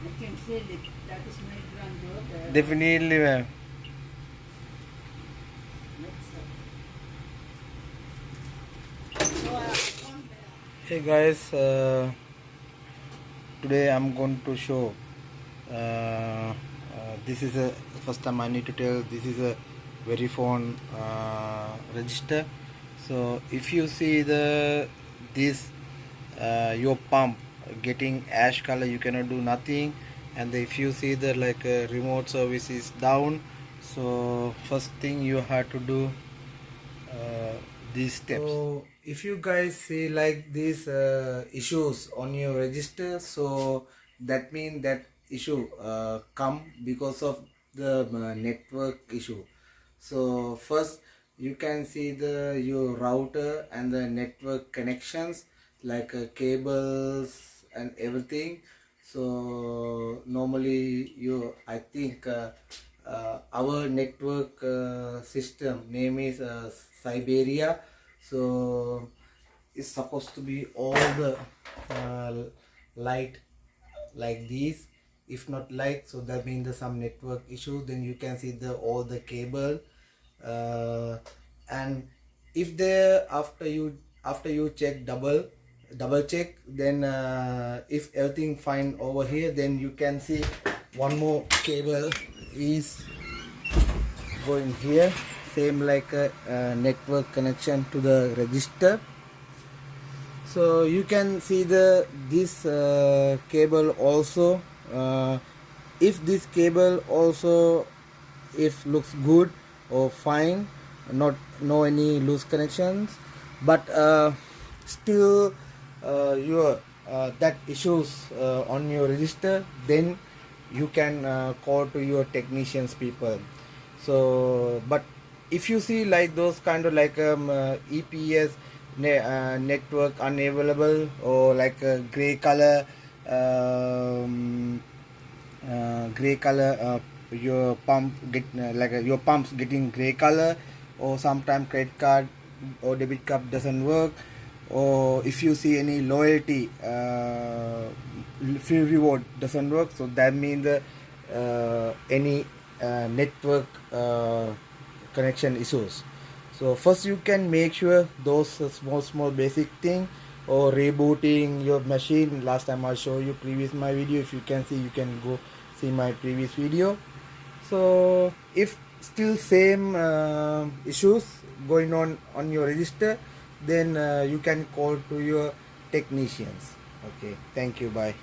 I can say that that is my granddaughter. Definitely, ma'am. So come there. Hey guys, today I'm going to show. This is a first time I need to tell. This is a Verifone register. So if you see the this your pump getting ash color, you cannot do nothing. And if you see the like remote service is down, so first thing you have to do uh, these steps. So if you guys see like these issues on your register, so that means that issue come because of the network issue. So first you can see the your router and the network connections like cables and everything. So normally you I think our network system name is Siberia. So it's supposed to be all the uh, light like these. If not light, so that means there's some network issue. Then you can see the all the cable, uh, and if there after you check double check, then if everything fine over here, then you can see one more cable is going here, same like a network connection to the register. So you can see the this cable also, if this cable also if looks good or fine, not no any loose connections, but still your that issues on your register, then you can call to your technicians people. So but if you see like those kind of like EPS network unavailable, or like a gray color your pump get like your pumps getting gray color, or sometimes credit card or debit card doesn't work, or if you see any loyalty free reward doesn't work, so that means the any network connection issues. So first you can make sure those small basic thing, or rebooting your machine. Last time I show you previous my video, if you can see, you can go see my previous video. So if still same issues going on your register, then you can call to your technicians. Okay, thank you, bye.